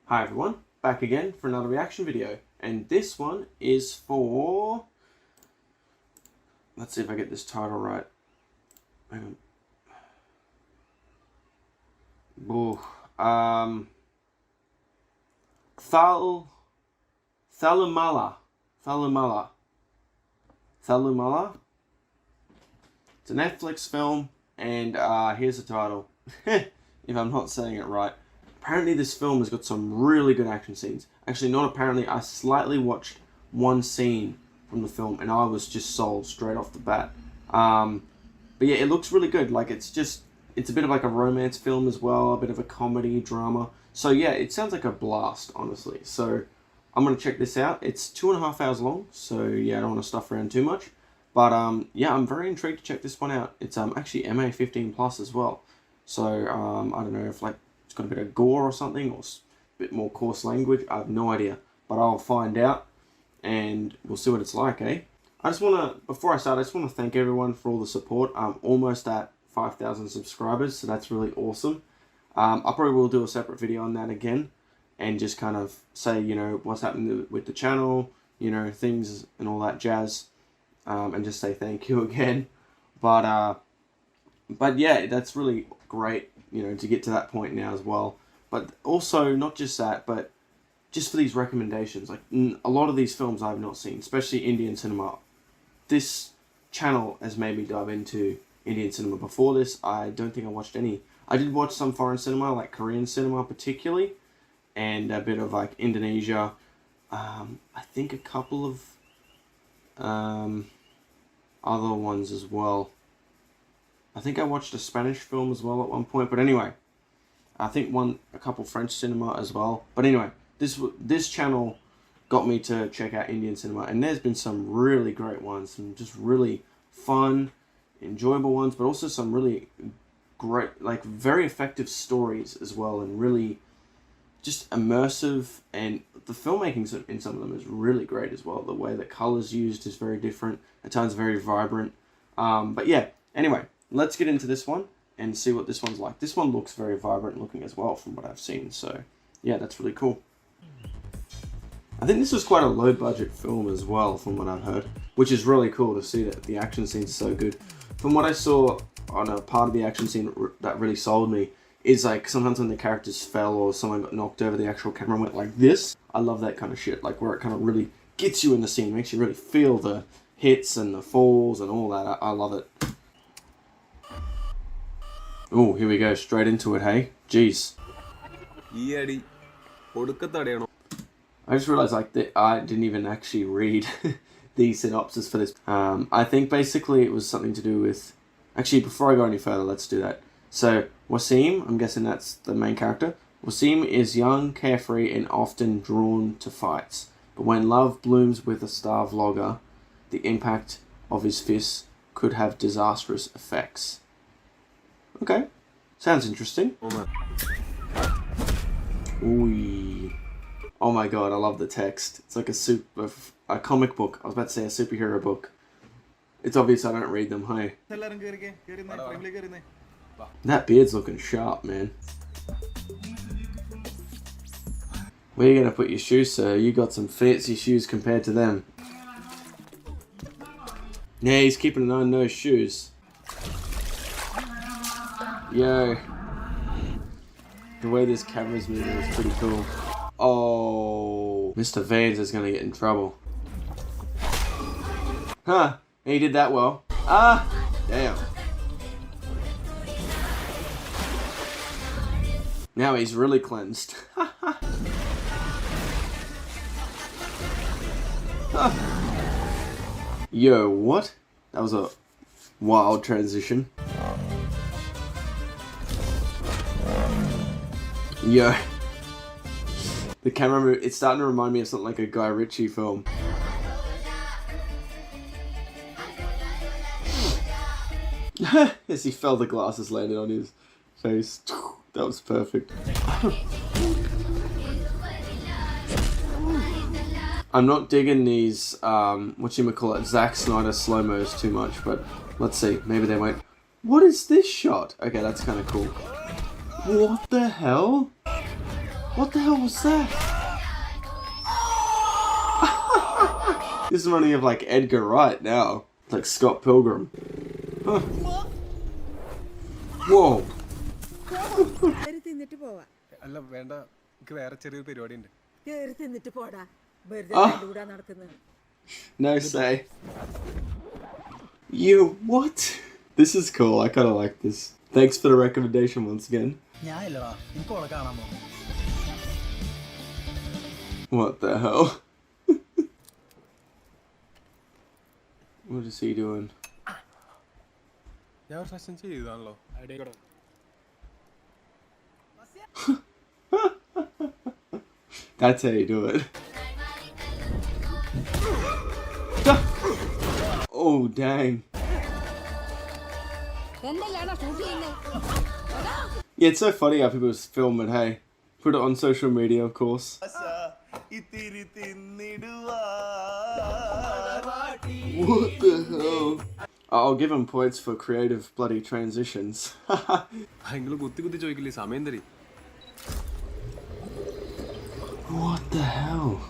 Hi everyone, back again for another reaction video, and this one is for, let's see if I get this title right. Hang on. Thallumaala. It's a Netflix film, and here's the title, if I'm not saying it right. Apparently this film has got some really good action scenes. Actually, not apparently, I slightly watched one scene from the film and I was just sold straight off the bat. But yeah, it looks really good. Like, it's a bit of like a romance film as well, a bit of a comedy, drama. So yeah, it sounds like a blast, honestly. So I'm going to check this out. It's 2.5 hours long, so yeah, I don't want to stuff around too much. But yeah, I'm very intrigued to check this one out. It's actually MA 15+ as well. So I don't know if like it's got a bit of gore or something, or a bit more coarse language. I have no idea, but I'll find out, and we'll see what it's like, eh? Before I start, I just want to thank everyone for all the support. I'm almost at 5,000 subscribers, so that's really awesome. I probably will do a separate video on that again, and just kind of say, you know, what's happening with the channel, you know, things and all that jazz, and just say thank you again. But yeah, that's really great, you know, to get to that point now as well. But also, not just that, but just for these recommendations. Like, a lot of these films I've not seen, especially Indian cinema. This channel has made me dive into Indian cinema. Before this, I don't think I watched any. I did watch some foreign cinema, like Korean cinema particularly, and a bit of like Indonesia. I think a couple of other ones as well. I think I watched a Spanish film as well at one point, but anyway, I think a couple French cinema as well. But anyway, this channel got me to check out Indian cinema, and there's been some really great ones, some just really fun, enjoyable ones, but also some really great, like very effective stories as well, and really just immersive, and the filmmaking in some of them is really great as well. The way that colors used is very different, at times very vibrant. But yeah, anyway, let's get into this one and see what this one's like. This one looks very vibrant looking as well from what I've seen, so yeah, that's really cool. I think this was quite a low budget film as well from what I've heard, which is really cool to see that the action scene's so good. From what I saw on a part of the action scene that really sold me is like sometimes when the characters fell or someone got knocked over, the actual camera went like this. I love that kind of shit, like where it kind of really gets you in the scene, makes you really feel the hits and the falls and all that. I love it. Oh, here we go, straight into it, hey? Jeez. I just realized like that I didn't even actually read the synopsis for this. I think basically it was something to do with... Actually, before I go any further, let's do that. So, Wasim, I'm guessing that's the main character. Wasim is young, carefree, and often drawn to fights. But when love blooms with a star vlogger, the impact of his fists could have disastrous effects. Okay, sounds interesting. Ooh. Oh my god, I love the text. It's like a comic book. I was about to say a superhero book. It's obvious I don't read them, hey. That beard's looking sharp, man. Where are you gonna put your shoes, sir? You got some fancy shoes compared to them. Yeah, he's keeping an eye on those shoes. Yo. The way this camera's moving is pretty cool. Oh, Mr. Vans is gonna get in trouble. Huh, he did that well. Ah, damn. Now he's really cleansed. Yo, what? That was a wild transition. Yo. The camera, it's starting to remind me of something like a Guy Ritchie film. As he fell, the glasses landed on his face. That was perfect. I'm not digging these, whatchamacallit, Zack Snyder slow-mos too much, but let's see, maybe they won't. What is this shot? Okay, that's kind of cool. What the hell? What the hell was that? This reminding me of like Edgar Wright now. Like Scott Pilgrim. Huh. Whoa. No say. You what? This is cool. I kind of like this. Thanks for the recommendation once again. What the hell? What is he doing? That's how you do it. Oh dang. Yeah, it's so funny how people just film it, hey. Put it on social media, of course. What the hell? I'll give him points for creative bloody transitions. What the hell?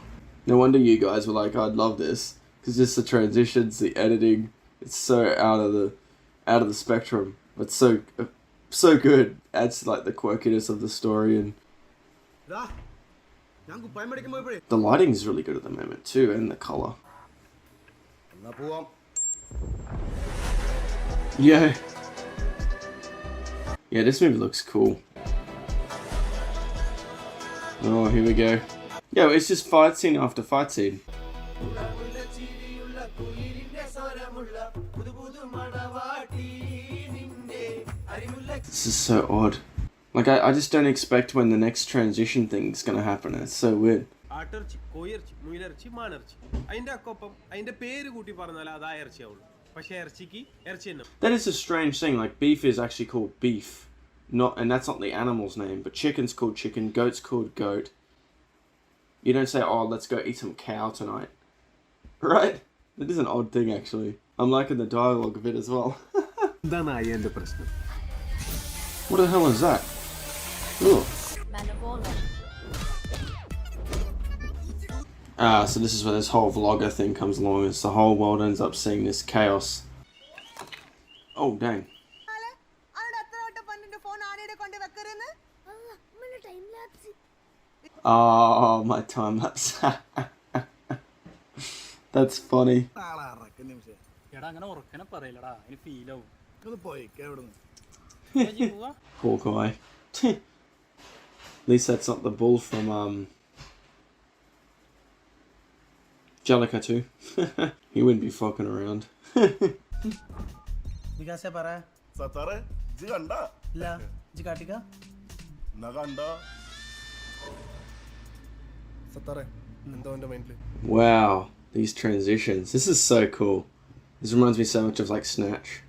No wonder you guys were like, I'd love this. Because just the transitions, the editing, it's so out of the spectrum. But so good. Adds to like the quirkiness of the story, and the lighting is really good at the moment too, and the color. Yeah. Yeah, this movie looks cool. Oh, here we go. Yeah, it's just fight scene after fight scene. This is so odd. Like, I just don't expect when the next transition thing's gonna happen. It's so weird. That is a strange thing. Like, beef is actually called beef. And that's not the animal's name. But chicken's called chicken, goat's called goat. You don't say, oh, let's go eat some cow tonight. Right? That is an odd thing, actually. I'm liking the dialogue of it as well. What the hell is that? Ooh. So this is where this whole vlogger thing comes along. It's the whole world ends up seeing this chaos. Oh, dang. Oh, my time lapse. That's funny. Poor guy. At least that's not the bull from Jellica too. He wouldn't be fucking around. Wow, these transitions. This is so cool. This reminds me so much of like Snatch.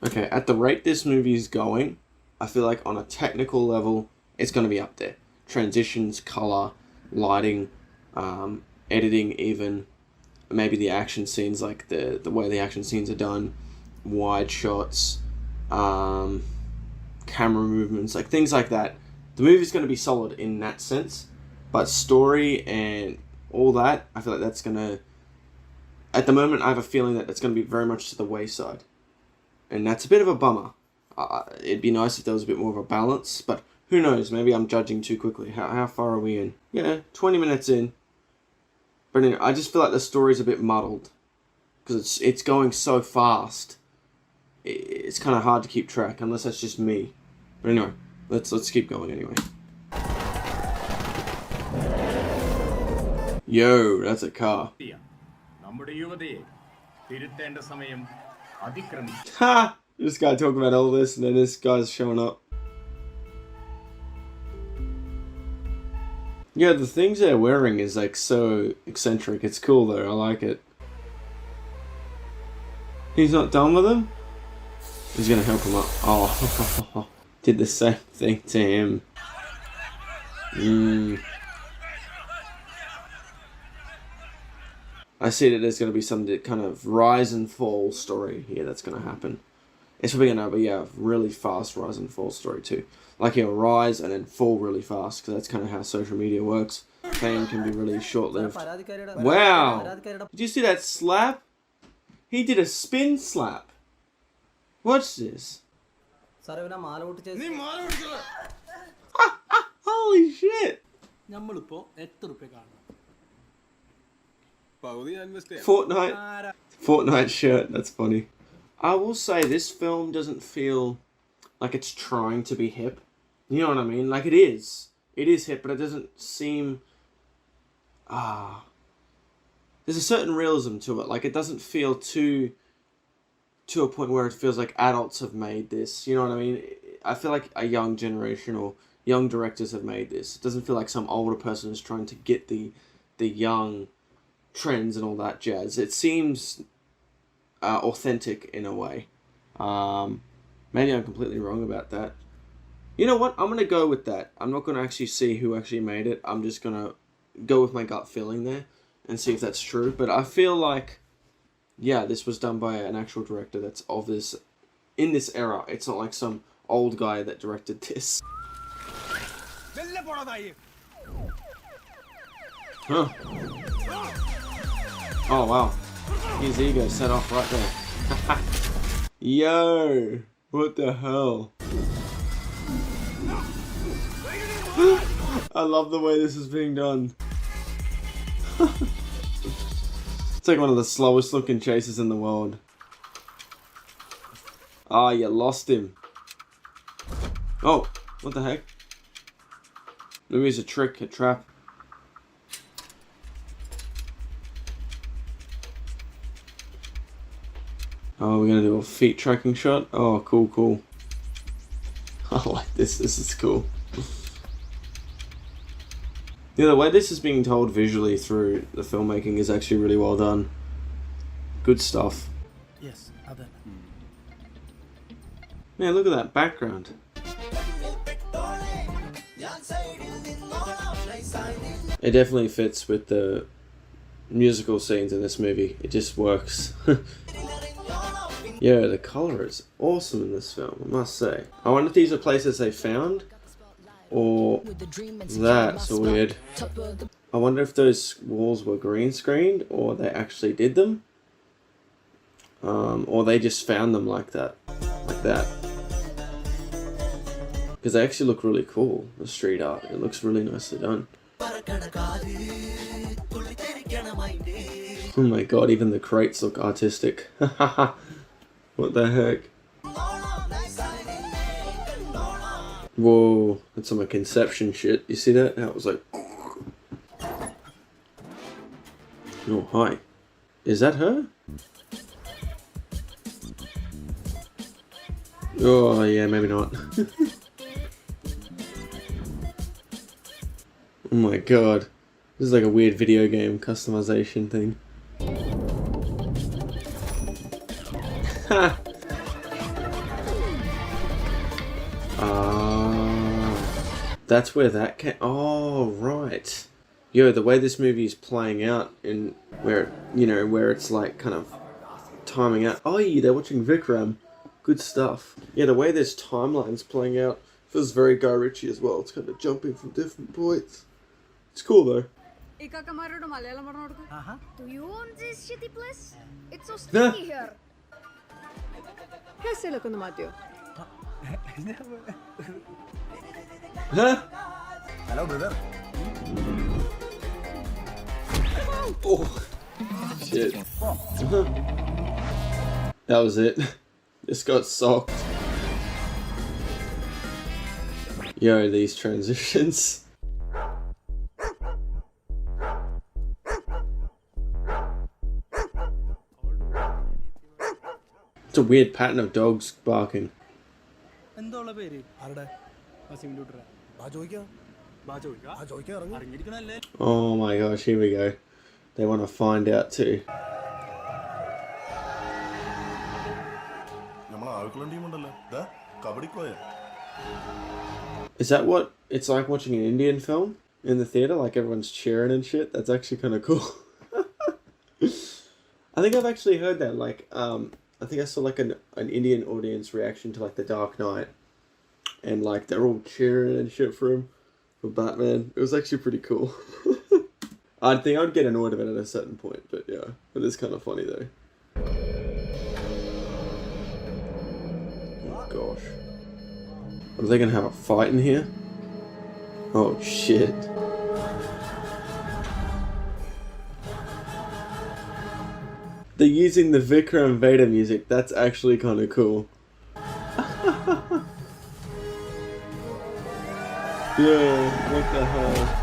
Okay, at the rate this movie is going, I feel like on a technical level, it's going to be up there. Transitions, color, lighting, editing even. Maybe the action scenes, like the way the action scenes are done. Wide shots. Camera movements, like things like that. The movie's going to be solid in that sense. But story and all that, I feel like that's going to... At the moment, I have a feeling that it's going to be very much to the wayside. And that's a bit of a bummer. It'd be nice if there was a bit more of a balance, but who knows, maybe I'm judging too quickly. How far are we in? Yeah, 20 minutes in. But anyway, I just feel like the story's a bit muddled. Because it's going so fast. It's kind of hard to keep track, unless that's just me. But anyway, let's keep going anyway. Yo, that's a car. Ha! This guy talking about all this, and then this guy's showing up. Yeah, the things they're wearing is like so eccentric. It's cool though. I like it. He's not done with him? He's gonna help him up. Oh, did the same thing to him. I see that there's going to be some kind of rise and fall story here that's going to happen. It's probably going to be a really fast rise and fall story too. Like it'll rise and then fall really fast, because that's kind of how social media works. Fame can be really short-lived. Wow! Did you see that slap? He did a spin slap. Watch this. Holy shit! Fortnite shirt, that's funny. I will say this film doesn't feel like it's trying to be hip. You know what I mean? Like it is. It is hip, but it doesn't seem... there's a certain realism to it. Like it doesn't feel to a point where it feels like adults have made this. You know what I mean? I feel like a young generation or young directors have made this. It doesn't feel like some older person is trying to get the young trends and all that jazz. It seems authentic in a way. Maybe I'm completely wrong about that. You know what? I'm going to go with that. I'm not going to actually see who actually made it. I'm just going to go with my gut feeling there and see if that's true. But I feel like, yeah, this was done by an actual director that's of this, in this era. It's not like some old guy that directed this. Huh. Oh, wow. His ego set off right there. Yo! What the hell? I love the way this is being done. It's like one of the slowest looking chases in the world. Ah, you lost him. Oh, what the heck? Maybe it's a trick, a trap. Oh, we're gonna do a feet tracking shot? Oh, cool, cool. I like this, this is cool. Yeah, the way this is being told visually through the filmmaking is actually really well done. Good stuff. Yes, other. Man, look at that background. It definitely fits with the musical scenes in this movie. It just works. Yeah, the colour is awesome in this film, I must say. I wonder if these are places they found, or that's weird. I wonder if those walls were green screened, or they actually did them, or they just found them like that, because they actually look really cool. The street art, it looks really nicely done. Oh my god, even the crates look artistic. What the heck? Whoa, that's some Conception shit. You see that? That was like... Oh, hi. Is that her? Oh, yeah, maybe not. Oh my god. This is like a weird video game customization thing. That's where that came... Oh, right. Yo, the way this movie is playing out, in where, you know, where it's like kind of timing out. Oh, yeah, they're watching Vikram. Good stuff. Yeah, the way this timeline's playing out feels very Guy Ritchie as well. It's kind of jumping from different points. It's cool though. Do you own this shitty place? It's so sticky here. Huh? Hello, brother. Oh, shit. That was it. Just got socked. Yo, these transitions. It's a weird pattern of dogs barking. Oh my gosh, here we go. They want to find out too. Is that what it's like watching an Indian film in the theatre? Like everyone's cheering and shit? That's actually kind of cool. I think I've actually heard that. Like, I think I saw like an Indian audience reaction to like The Dark Knight, and like they're all cheering and shit for him, for Batman. It was actually pretty cool. I think I'd get annoyed of it at a certain point, but yeah, it is kind of funny though. Oh gosh, are they gonna have a fight in here? Oh shit. They're using the Vikram Vader music. That's actually kind of cool. Yeah, what the hell?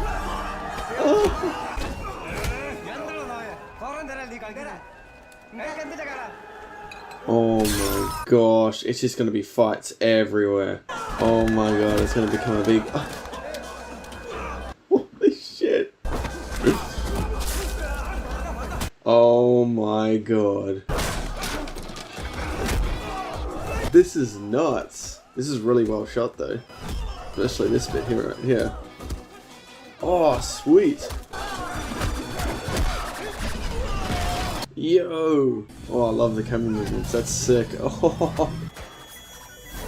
Oh my gosh, it's just gonna be fights everywhere. Oh my god, it's gonna become a big... Holy shit. Oh my god. This is nuts. This is really well shot though. Especially this bit here, right here. Oh, sweet. Yo. Oh, I love the camera movements. That's sick. Oh.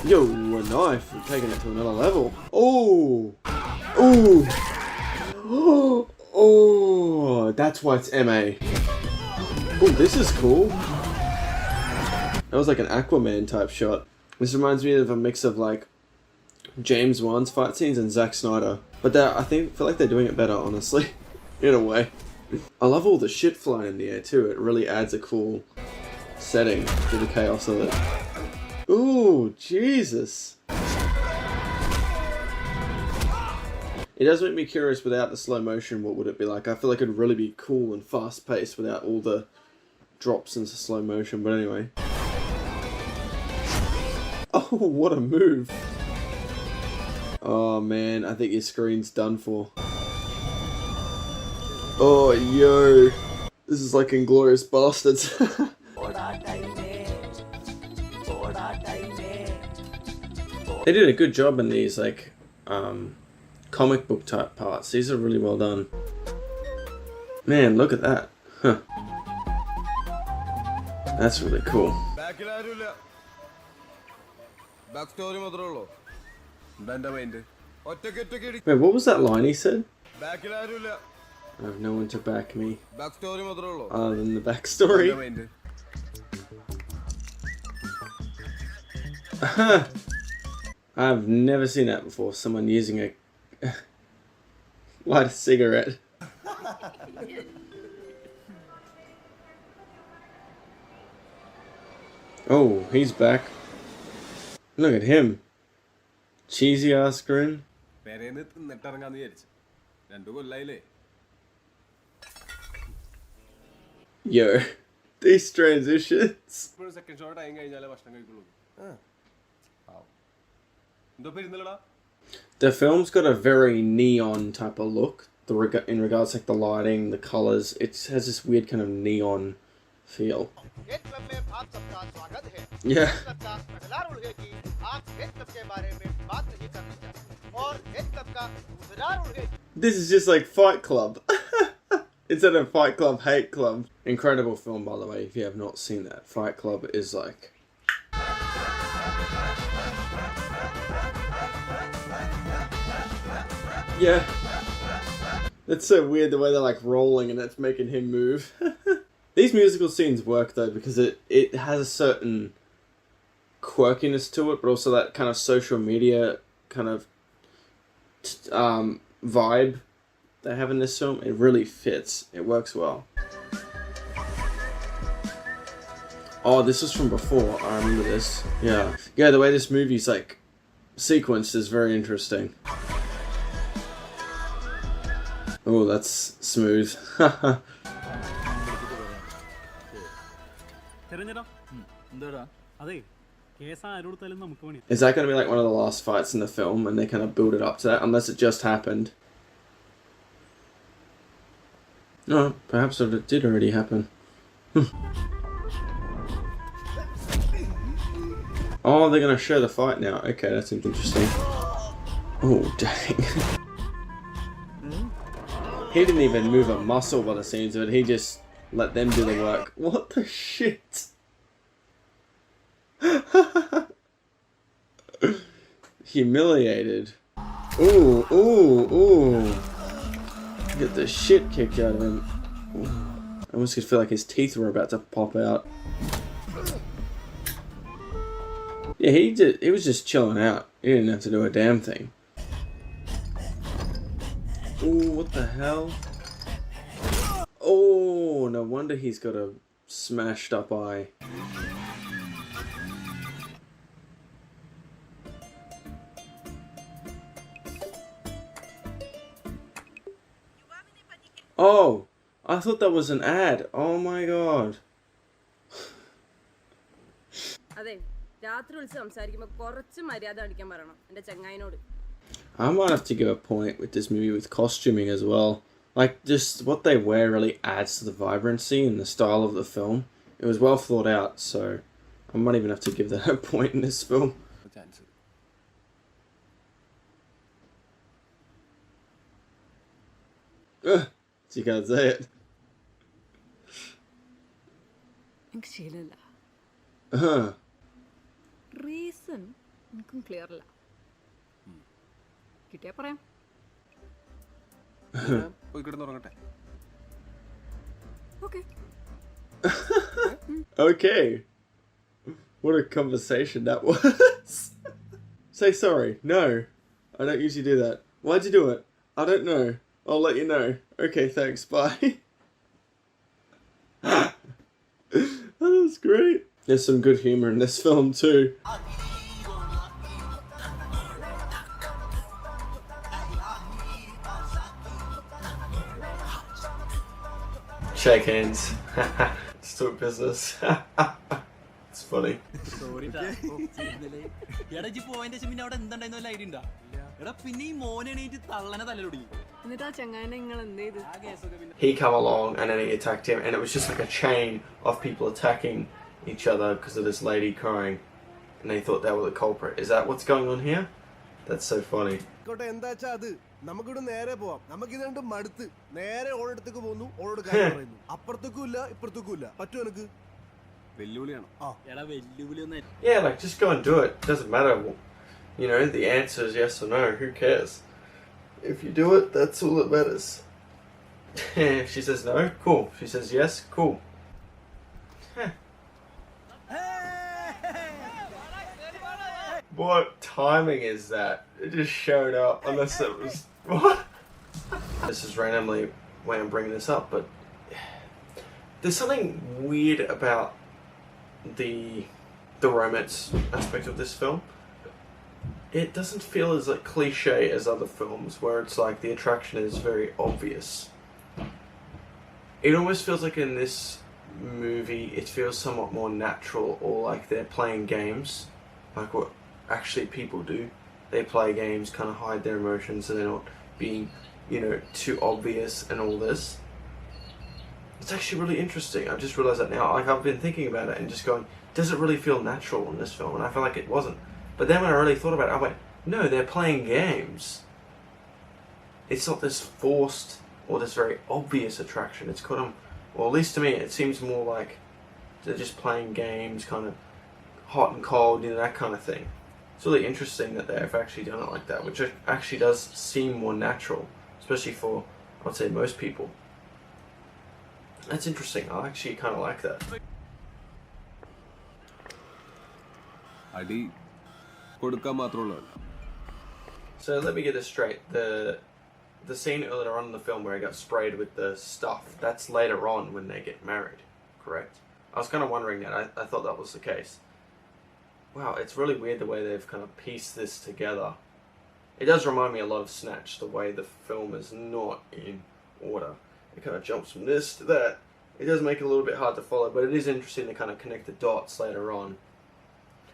Yo, a knife. We're taking it to another level. Oh. Oh. Oh. That's why it's MA. Oh, this is cool. That was like an Aquaman type shot. This reminds me of a mix of like James Wan's fight scenes and Zack Snyder. But I feel like they're doing it better, honestly. In a way. I love all the shit flying in the air too. It really adds a cool setting to the chaos of it. Ooh, Jesus. It does make me curious, without the slow motion, what would it be like? I feel like it'd really be cool and fast paced without all the drops into slow motion, but anyway. Oh, what a move. Oh man, I think your screen's done for. Oh, yo. This is like Inglourious Bastards. They did a good job in these, like, comic book type parts. These are really well done. Man, look at that. Huh. That's really cool. Wait, what was that line he said? I have no one to back me. Other than the backstory. I've never seen that before. Someone using a light a cigarette. Oh, he's back. Look at him. Cheesy ass grin. Yo, these transitions. The film's got a very neon type of look. In regards to like the lighting, the colors, it has this weird kind of neon feel. Yeah. This is just like Fight Club. Instead of Fight Club, Hate Club. Incredible film, by the way, if you have not seen that. Fight Club is like... Yeah. That's so weird the way they're like rolling and that's making him move. These musical scenes work though because it has a certain quirkiness to it, but also that kind of social media kind of vibe they have in this film. It really fits. It works well. Oh, this was from before. I remember this. Yeah. Yeah, the way this movie's like sequenced is very interesting. Oh, that's smooth. Is that going to be like one of the last fights in the film and they kind of build it up to that? Unless it just happened. No, perhaps it did already happen. Oh, they're going to show the fight now. Okay, that seems interesting. Oh, dang. He didn't even move a muscle by the scenes of it. He just let them do the work. What the shit? Humiliated. Ooh, ooh, ooh. Get the shit kicked out of him. Ooh. I almost could feel like his teeth were about to pop out. Yeah, he was just chilling out. He didn't have to do a damn thing. Ooh, what the hell? Oh, no wonder he's got a smashed up eye. Oh, I thought that was an ad. Oh my god. I might have to give a point with this movie with costuming as well. Like, just what they wear really adds to the vibrancy and the style of the film. It was well thought out, so I might even have to give that a point in this film. So you can't say it. Reason clear la. Kittiya parayam. Okay. Okay. What a conversation that was. Say sorry. No. I don't usually do that. Why'd you do it? I don't know. I'll let you know. Okay, thanks. Bye. That was great. There's some good humor in this film too. Shake hands. Let's talk business. It's funny. He come along and then he attacked him, and it was just like a chain of people attacking each other because of this lady crying, and they thought they were the culprit. Is that what's going on here? That's so funny. നമുക്കിവിടെ നേരെ പോവാം. നമുക്ക് ഇതുകൊണ്ട് മടുത്ത് നേരെ ഓളെടുത്തേക്ക് പോകുന്നു. ഓളോട് കാര്യം പറയുന്നു. അപ്പുറത്തേക്കും ഇല്ല ഇപ്പുറത്തേക്കും ഇല്ല. പറ്റുമോ എനിക്ക്? വെല്ലുവിളിയാണോ? എടാ വെല്ലുവിളി ഒന്നും. Yeah, like just go and do it. Doesn't matter. You know, the answer is yes or no. Who cares? If you do it, that's all that matters. If she says no, cool. If she says yes, cool. What timing is that? It just showed up, unless it was... What? This is randomly why I'm bringing this up, but there's something weird about the romance aspect of this film. It doesn't feel as like cliche as other films, where it's like the attraction is very obvious. It almost feels like in this movie, it feels somewhat more natural, or like they're playing games, like what actually people do. They play games, kind of hide their emotions, and they're not being, you know, too obvious and all this. It's actually really interesting. I just realised that now. Like, I've been thinking about it and just going, does it really feel natural in this film? And I feel like it wasn't. But then when I really thought about it, I went, no, they're playing games. It's not this forced or this very obvious attraction. It's kind of, well, at least to me, it seems more like they're just playing games, kind of hot and cold, you know, that kind of thing. It's really interesting that they've actually done it like that, which actually does seem more natural, especially for, I would say, most people. That's interesting. I actually kind of like that. So let me get this straight. The scene earlier on in the film where he got sprayed with the stuff, that's later on when they get married, correct? I was kind of wondering that. I thought that was the case. Wow, it's really weird the way they've kind of pieced this together. It does remind me a lot of Snatch, the way the film is not in order. It kind of jumps from this to that. It does make it a little bit hard to follow, but it is interesting to kind of connect the dots later on.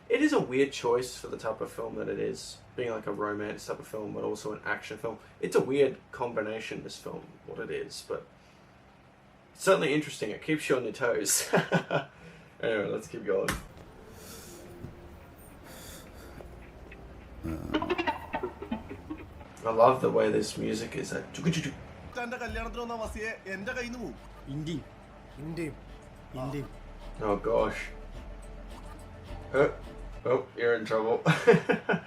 It is a weird choice for the type of film that it is, being like a romance type of film, but also an action film. It's a weird combination, this film, what it is, but it's certainly interesting. It keeps you on your toes. Anyway, let's keep going. I love the way this music is. Oh gosh. Oh, you're in trouble. I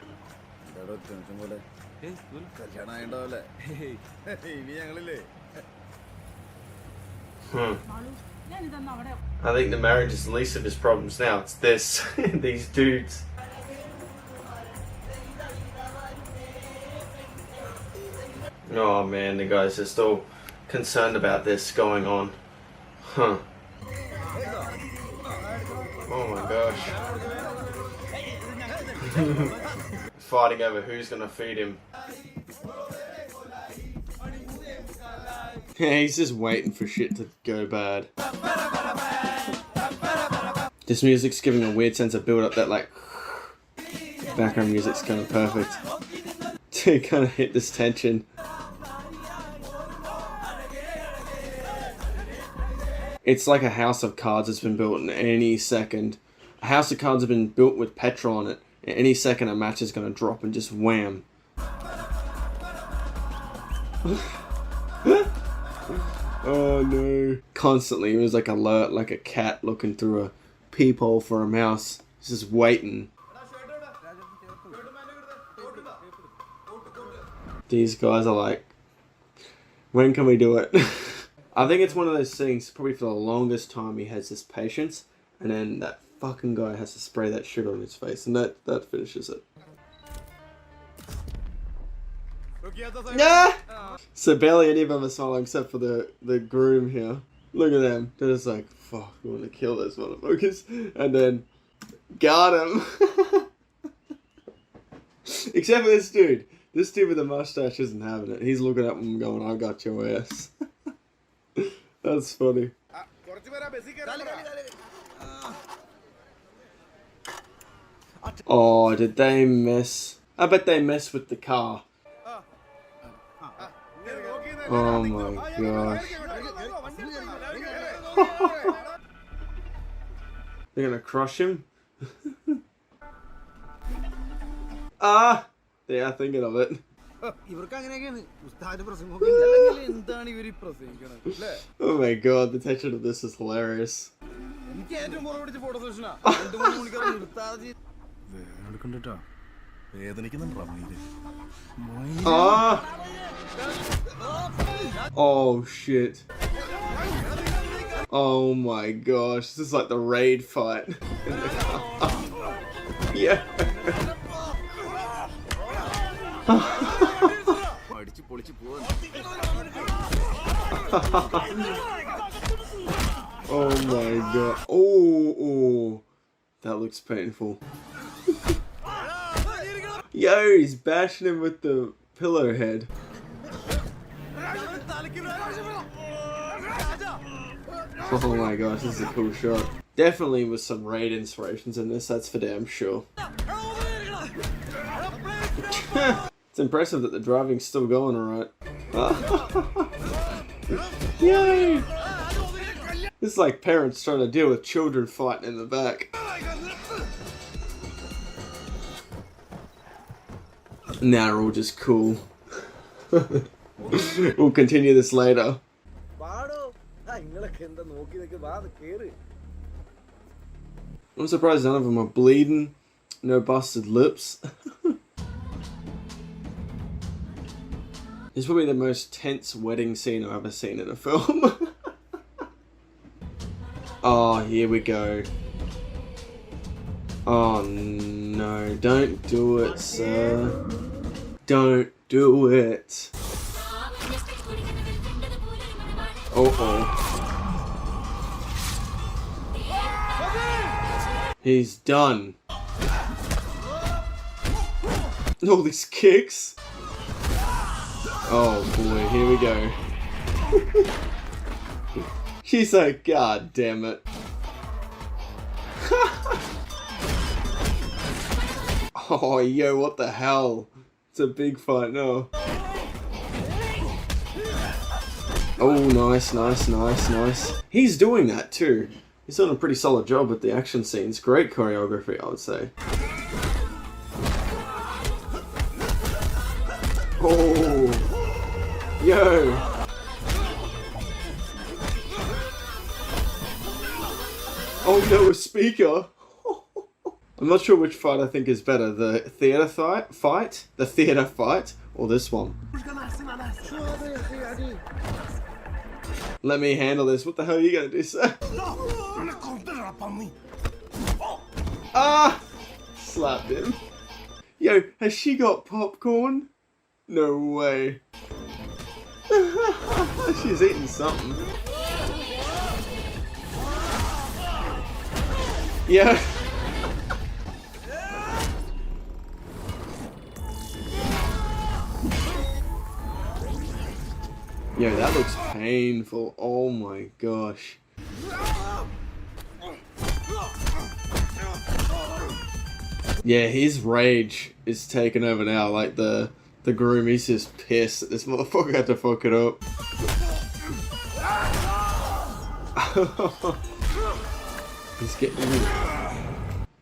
think the marriage is the least of his problems now. It's this. These dudes. Oh man, the guys are still concerned about this going on. Huh. Oh my gosh. Fighting over who's gonna feed him. Yeah, he's just waiting for shit to go bad. This music's giving a weird sense of build up, that like background music's kind of perfect to kind of hit this tension. It's like a house of cards that's been built in any second. A house of cards has been built with petrol on it. In any second a match is going to drop and just wham. Oh no. Constantly, he was like alert, like a cat looking through a peephole for a mouse. He's just waiting. These guys are like, when can we do it? I think it's one of those things, probably for the longest time he has this patience, and then that fucking guy has to spray that shit on his face, and that finishes it. Nah! So barely any of them are smiling except for the groom here. Look at them. They're just like, fuck, we want to kill those motherfuckers. And then, got him. Except for this dude. This dude with the mustache isn't having it. He's looking at them going, I got your ass. That's funny. Oh, did they miss? I bet they messed with the car. Oh my gosh. They're gonna crush him? Ah! They are thinking of it. Oh my god, the tension of this is hilarious. Ah! Oh shit. Oh my gosh, this is like the raid fight. Yeah. Oh my god. Oh, that looks painful. Yo, he's bashing him with the pillow head. Oh my gosh, this is a cool shot. Definitely with some raid inspirations in this, that's for damn sure. It's impressive that the driving's still going alright. Yay! This is like parents trying to deal with children fighting in the back. Now they're all just cool. We'll continue this later. I'm surprised none of them are bleeding. No busted lips. It's probably the most tense wedding scene I've ever seen in a film. Oh, here we go. Oh no, don't do it, sir. Don't do it. Uh-oh. He's done. All these kicks. Oh boy, here we go. She's like, God damn it. Oh, yo, what the hell? It's a big fight now. Oh, nice, nice, nice, nice. He's doing that too. He's done a pretty solid job with the action scenes. Great choreography, I would say. Oh, yo. Oh no, a speaker. I'm not sure which fight I think is better, the theater fight, or this one. Let me handle this. What the hell are you gonna do, sir? Ah! Slapped him. Yo, has she got popcorn? No way. She's eating something. Yeah. Yo, that looks painful. Oh my gosh. Yeah, his rage is taking over now. Like the groom, he's just pissed that this motherfucker had to fuck it up.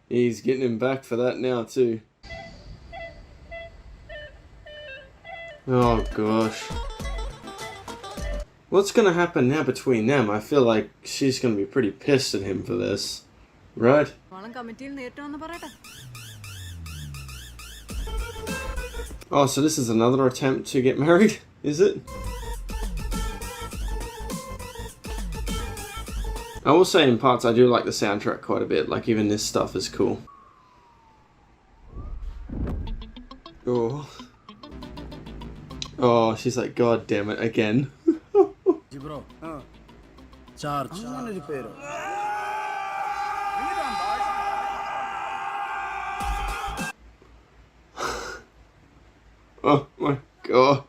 He's getting him back for that now too. Oh gosh. What's gonna happen now between them? I feel like she's gonna be pretty pissed at him for this. Right? Oh, so this is another attempt to get married, is it? I will say in parts I do like the soundtrack quite a bit, like even this stuff is cool. Oh. Oh, she's like, God damn it, again. Oh my god.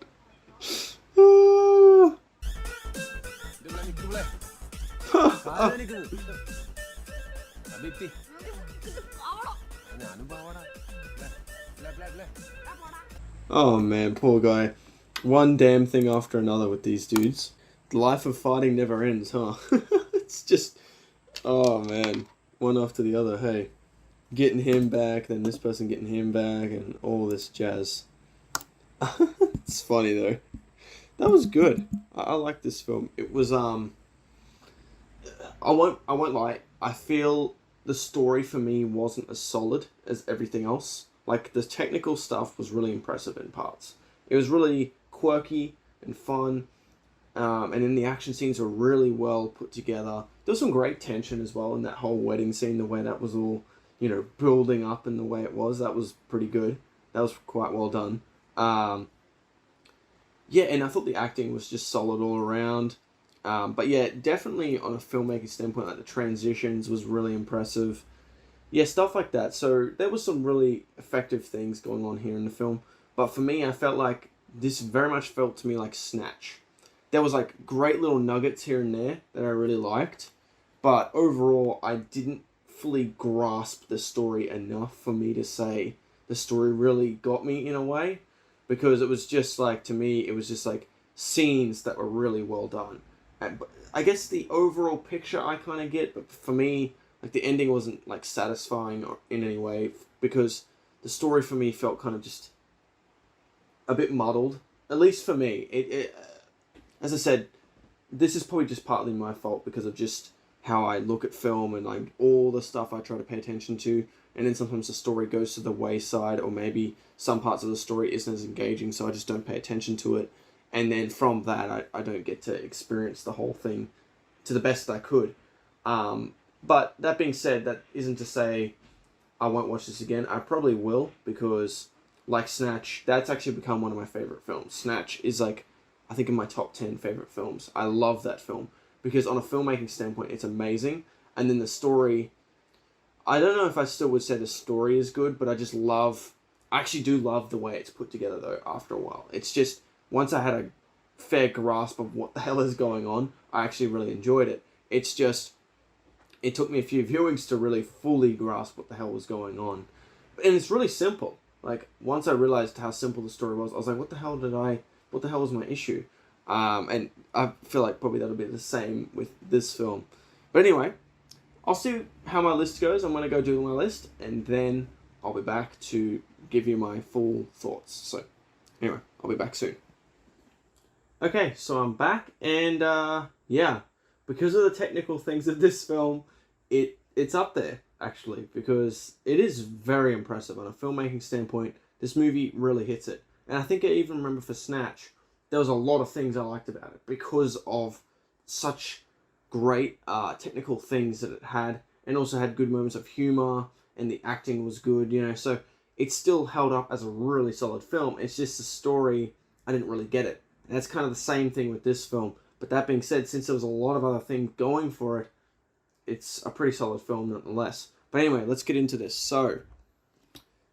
Oh man, poor guy. One damn thing after another with these dudes. The life of fighting never ends, huh? It's just... Oh man. One after the other, hey. Getting him back, then this person getting him back, and all this jazz. It's funny though. That was good. I like this film. It was I won't lie. I feel the story for me wasn't as solid as everything else. Like the technical stuff was really impressive in parts. It was really quirky and fun. And then the action scenes were really well put together. There was some great tension as well in that whole wedding scene, the way that was all, you know, building up in the way it was. That was pretty good. That was quite well done. Yeah, and I thought the acting was just solid all around. But yeah, definitely on a filmmaking standpoint, like the transitions was really impressive. Yeah, stuff like that. So there was some really effective things going on here in the film. But for me, I felt like this very much felt to me like Snatch. There was like great little nuggets here and there that I really liked. But overall, I didn't fully grasp the story enough for me to say the story really got me in a way. Because it was just like, to me, it was just like scenes that were really well done. And I guess the overall picture I kind of get, but for me, like the ending wasn't like satisfying or in any way, because the story for me felt kind of just a bit muddled. At least for me. As I said, this is probably just partly my fault because of just how I look at film and like all the stuff I try to pay attention to. And then sometimes the story goes to the wayside, or maybe some parts of the story isn't as engaging, so I just don't pay attention to it. And then from that, I don't get to experience the whole thing to the best I could. But that being said, that isn't to say I won't watch this again. I probably will, because like Snatch, that's actually become one of my favorite films. Snatch is like, I think in my top 10 favorite films. I love that film because on a filmmaking standpoint, it's amazing. And then the story, I don't know if I still would say the story is good, but I actually do love the way it's put together though after a while. It's just, once I had a fair grasp of what the hell is going on, I actually really enjoyed it. It's just, it took me a few viewings to really fully grasp what the hell was going on. And it's really simple. Like, once I realized how simple the story was, I was like, what the hell was my issue? And I feel like probably that'll be the same with this film. But anyway, I'll see how my list goes. I'm going to go do my list, and then I'll be back to give you my full thoughts. So, anyway, I'll be back soon. Okay, so I'm back, and yeah, because of the technical things of this film, it's up there. actually, because it is very impressive on a filmmaking standpoint. This movie really hits it. And I think I even remember for Snatch, there was a lot of things I liked about it because of such great technical things that it had, and also had good moments of humor, and the acting was good, you know, so it still held up as a really solid film. It's just the story, I didn't really get it. And that's kind of the same thing with this film. But that being said, since there was a lot of other things going for it, it's a pretty solid film nonetheless. But anyway, let's get into this. So,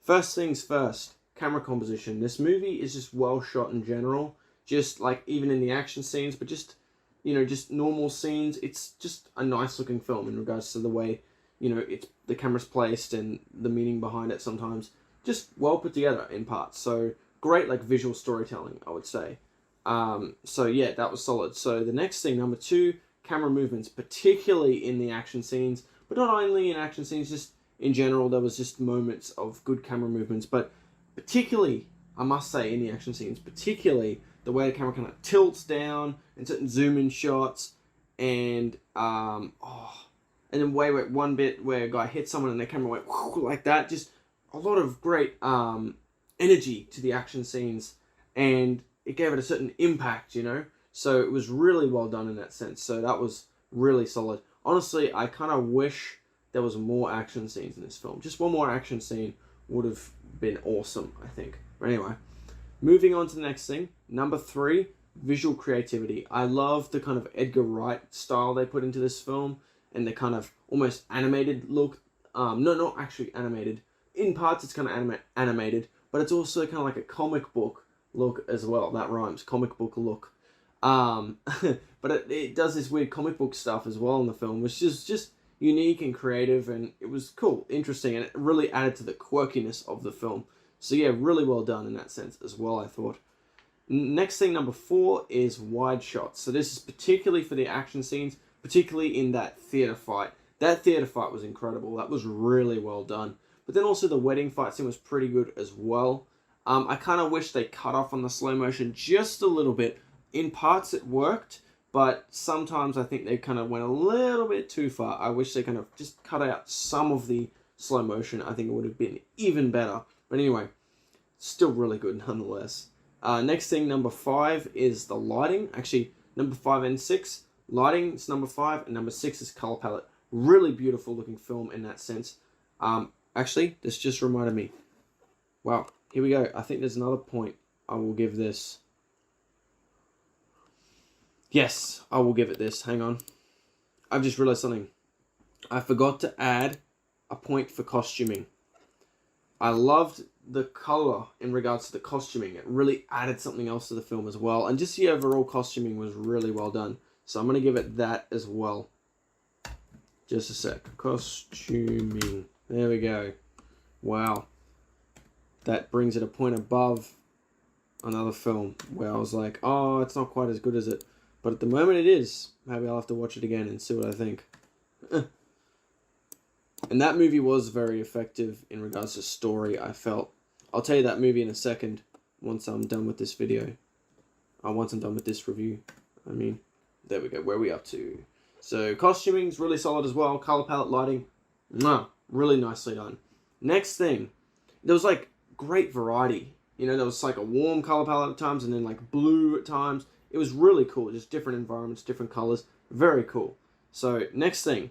first things first, camera composition. This movie is just well shot in general. Just like even in the action scenes, but just, you know, just normal scenes. It's just a nice looking film in regards to the way, you know, it's the camera's placed and the meaning behind it sometimes. Just well put together in parts. So great like visual storytelling, I would say. So yeah, that was solid. So the next thing, number 2, camera movements, particularly in the action scenes, but not only in action scenes, just in general, there was just moments of good camera movements, but particularly, I must say, in the action scenes, particularly the way the camera kind of tilts down in certain zoom in shots, and and then one bit where a guy hits someone and the camera went like that. Just a lot of great energy to the action scenes, and it gave it a certain impact, you know. So it was really well done in that sense. So that was really solid. Honestly, I kind of wish there was more action scenes in this film. Just one more action scene would have been awesome, I think. But anyway, moving on to the next thing. Number 3, visual creativity. I love the kind of Edgar Wright style they put into this film, and the kind of almost animated look. No, not actually animated. In parts, it's kind of animated, but it's also kind of like a comic book look as well. That rhymes. Comic book look. But it does this weird comic book stuff as well in the film, which is just unique and creative, and it was cool, interesting, and it really added to the quirkiness of the film. So yeah, really well done in that sense as well, I thought. Next thing, number 4, is wide shots. So this is particularly for the action scenes, particularly in that theater fight. That theater fight was incredible. That was really well done. But then also the wedding fight scene was pretty good as well. I kind of wish they cut off on the slow motion just a little bit. In parts it worked, but sometimes I think they kind of went a little bit too far. I wish they kind of just cut out some of the slow motion. I think it would have been even better. But anyway, still really good nonetheless. Next thing, number 5, is the lighting. Actually, number 5 and 6, lighting is number 5, and number 6 is color palette. Really beautiful looking film in that sense. Actually, this just reminded me. Wow, here we go. I think there's another point I will give this. Yes, I will give it this. Hang on. I've just realized something. I forgot to add a point for costuming. I loved the color in regards to the costuming. It really added something else to the film as well. And just the overall costuming was really well done. So I'm going to give it that as well. Just a sec. Costuming. There we go. Wow. That brings it a point above another film where I was like, oh, it's not quite as good as it. But at the moment it is. Maybe I'll have to watch it again and see what I think. And that movie was very effective in regards to story, I felt. I'll tell you that movie in a second once I'm done with this video. Once I'm done with this review. I mean, there we go. Where are we up to? So, costuming's really solid as well. Color palette, lighting. Really nicely done. Next thing. There was like great variety. You know, there was like a warm color palette at times and then like blue at times. It was really cool. Just different environments, different colors. Very cool. So, next thing.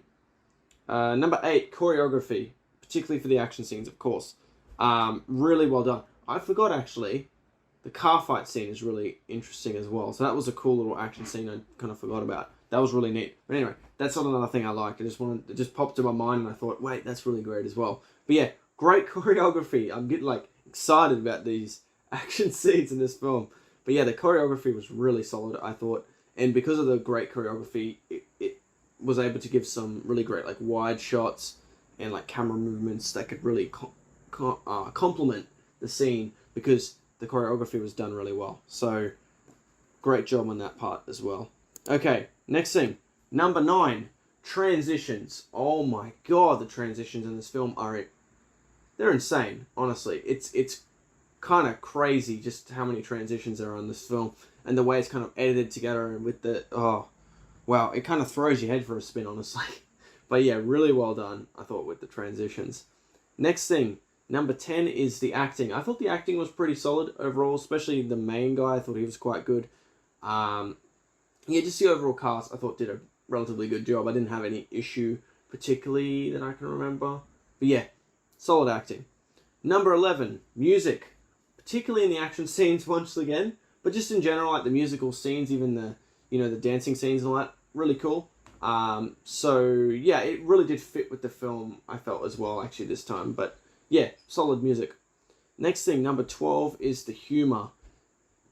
Number 8, choreography. Particularly for the action scenes, of course. Really well done. I forgot, actually, the car fight scene is really interesting as well. So, that was a cool little action scene I kind of forgot about. That was really neat. But anyway, that's not another thing I liked. It just popped to my mind and I thought, wait, that's really great as well. But yeah, great choreography. I'm getting, like, excited about these action scenes in this film. But yeah, the choreography was really solid, I thought. And because of the great choreography, it was able to give some really great like wide shots and like camera movements that could really complement the scene because the choreography was done really well. So, great job on that part as well. Okay, next thing. Number 9, transitions. Oh my god, the transitions in this film they're insane, honestly. It's kind of crazy just how many transitions there are in this film and the way it's kind of edited together and with the wow, it kind of throws your head for a spin, honestly. But yeah, really well done, I thought, with the transitions. Next thing, number 10 is the acting. I thought the acting was pretty solid overall, especially the main guy. I thought he was quite good. Yeah, just the overall cast, I thought, did a relatively good job. I didn't have any issue particularly that I can remember. But yeah, solid acting. Number 11, music. Particularly in the action scenes once again, but just in general, like the musical scenes, even the, the dancing scenes and all that, really cool. So yeah, it really did fit with the film, I felt, as well, actually, this time. But yeah, solid music. Next thing, number 12, is the humor.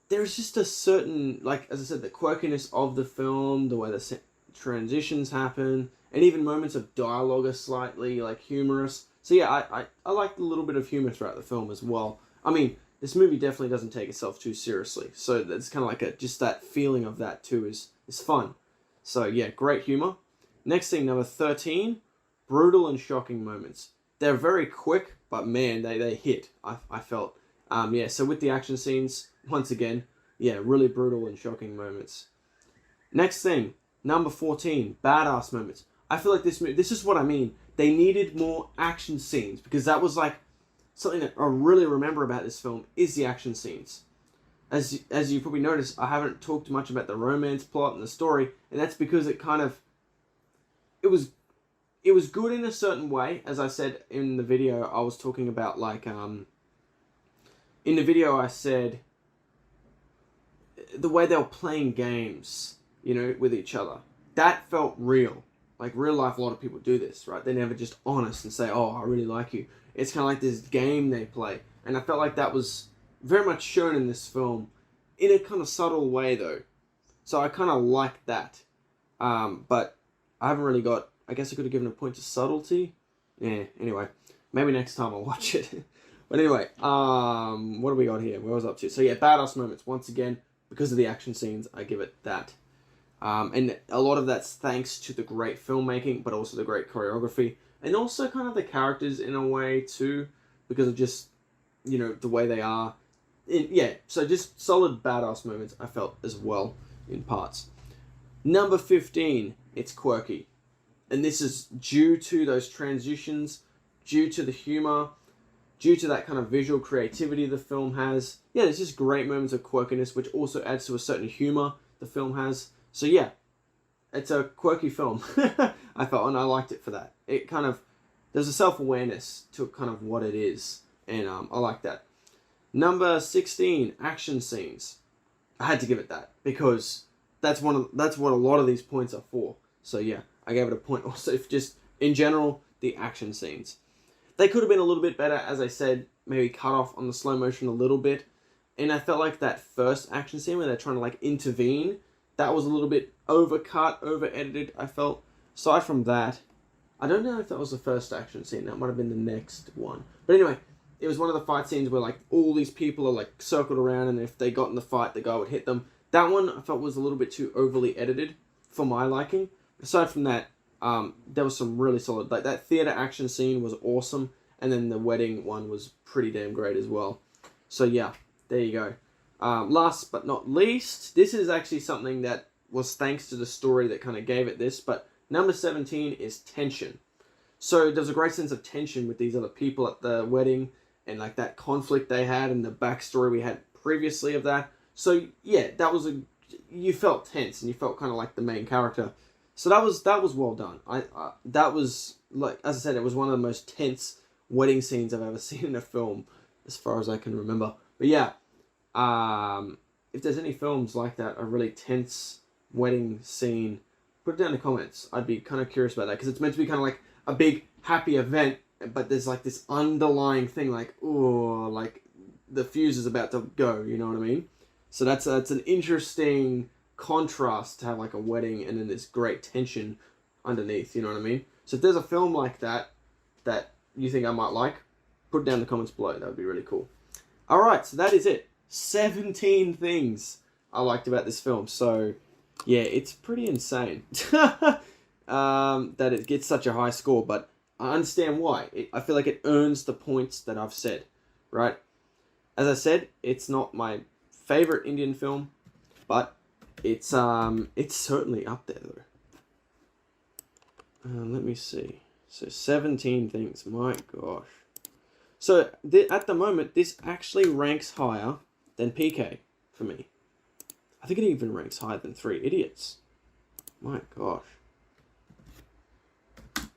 There's just a certain, like, as I said, the quirkiness of the film, the way the transitions happen, and even moments of dialogue are slightly, like, humorous. So yeah, I liked a little bit of humor throughout the film as well. I mean, this movie definitely doesn't take itself too seriously. So that's kind of like just that feeling of that too is fun. So yeah, great humor. Next thing, number 13, brutal and shocking moments. They're very quick, but man, they hit, I felt. Yeah, so with the action scenes, once again, yeah, really brutal and shocking moments. Next thing, number 14, badass moments. I feel like this is what I mean. They needed more action scenes, because that was like something that I really remember about this film is the action scenes. As you probably noticed, I haven't talked much about the romance plot and the story, and that's because it was good in a certain way. As I said in the video, I was talking about like in the video I said the way they were playing games, with each other. That felt real. Like real life, a lot of people do this, right? They're never just honest and say, "Oh, I really like you." It's kind of like this game they play. And I felt like that was very much shown in this film in a kind of subtle way, though. So I kind of liked that. But I haven't really got... I guess I could have given a point to subtlety. Yeah, anyway. Maybe next time I'll watch it. But anyway, what do we got here? Where was I up to? So yeah, badass moments. Once again, because of the action scenes, I give it that. And a lot of that's thanks to the great filmmaking, but also the great choreography. And also kind of the characters in a way too, because of just, the way they are. Yeah, so just solid badass moments, I felt, as well, in parts. Number 15, it's quirky. And this is due to those transitions, due to the humor, due to that kind of visual creativity the film has. Yeah, there's just great moments of quirkiness, which also adds to a certain humor the film has. So yeah, it's a quirky film, I felt, and I liked it for that. It kind of, there's a self-awareness to kind of what it is, and I like that. Number 16, action scenes. I had to give it that, because that's what a lot of these points are for. So yeah, I gave it a point also for just, in general, the action scenes. They could have been a little bit better, as I said, maybe cut off on the slow motion a little bit, and I felt like that first action scene where they're trying to like intervene, that was a little bit overcut, over-edited, I felt. Aside from that, I don't know if that was the first action scene. That might have been the next one. But anyway, it was one of the fight scenes where like all these people are like circled around, and if they got in the fight, the guy would hit them. That one I felt was a little bit too overly edited for my liking. Aside from that, there was some really solid... Like that theater action scene was awesome, and then the wedding one was pretty damn great as well. So yeah, there you go. Last but not least, this is actually something that was thanks to the story that kind of gave it this, but number 17 is tension. So there's a great sense of tension with these other people at the wedding, and like that conflict they had, and the backstory we had previously of that. So yeah, you felt tense, and you felt kind of like the main character. So that was well done. That was, like, as I said, it was one of the most tense wedding scenes I've ever seen in a film, as far as I can remember. But yeah, if there's any films like that, a really tense wedding scene, put it down in the comments. I'd be kind of curious about that, because it's meant to be kind of like a big happy event, but there's like this underlying thing, like, oh, like the fuse is about to go, you know what I mean? So that's an interesting contrast to have like a wedding and then this great tension underneath, you know what I mean? So if there's a film like that you think I might like, put it down in the comments below. That would be really cool. Alright, so that is it. 17 things I liked about this film. So yeah, it's pretty insane that it gets such a high score, but I understand why. I feel like it earns the points that I've said, right? As I said, it's not my favorite Indian film, but it's certainly up there though. Let me see. So 17 things. My gosh. So at the moment, this actually ranks higher than PK for me. I think it even ranks higher than 3 Idiots. My gosh.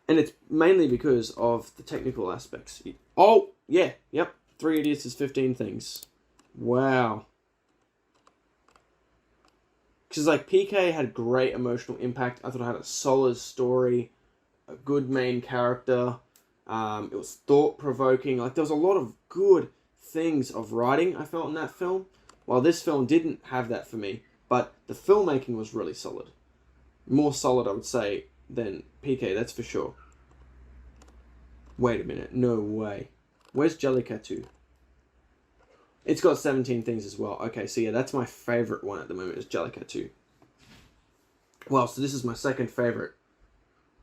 And it's mainly because of the technical aspects. Oh, yeah, yep. 3 Idiots is 15 things. Wow. Because, like, PK had great emotional impact. I thought it had a solid story, a good main character. It was thought-provoking. Like, there was a lot of good things of writing, I felt, in that film. While this film didn't have that for me. But the filmmaking was really solid. More solid, I would say, than PK, that's for sure. Wait a minute. No way. Where's Jellicatu? It's got 17 things as well. Okay, so yeah, that's my favourite one at the moment is Jellicatu. Well, so this is my second favourite.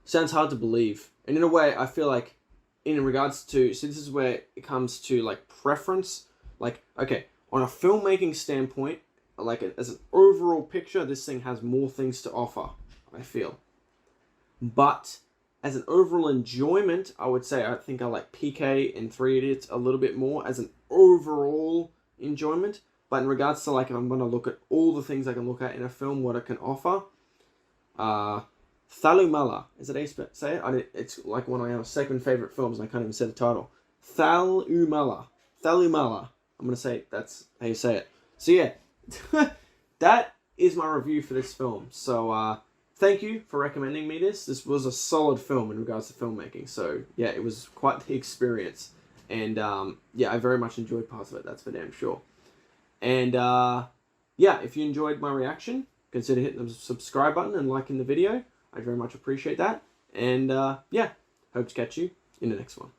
Sounds hard to believe. And in a way, I feel like, in regards to... So this is where it comes to, like, preference. Like, okay, on a filmmaking standpoint, like, as an overall picture, this thing has more things to offer, I feel. But as an overall enjoyment, I would say I think I like PK and 3 Idiots a little bit more as an overall enjoyment. But in regards to, like, if I'm going to look at all the things I can look at in a film, what it can offer, Thallumaala, is it how you say it? It's like one of my second favourite films, and I can't even say the title. Thallumaala. Thallumaala. I'm going to say that's how you say it. So yeah, that is my review for this film. So, thank you for recommending me this. This was a solid film in regards to filmmaking. So, yeah, it was quite the experience. And, yeah, I very much enjoyed parts of it. That's for damn sure. And, yeah, if you enjoyed my reaction, consider hitting the subscribe button and liking the video. I'd very much appreciate that. And, yeah, hope to catch you in the next one.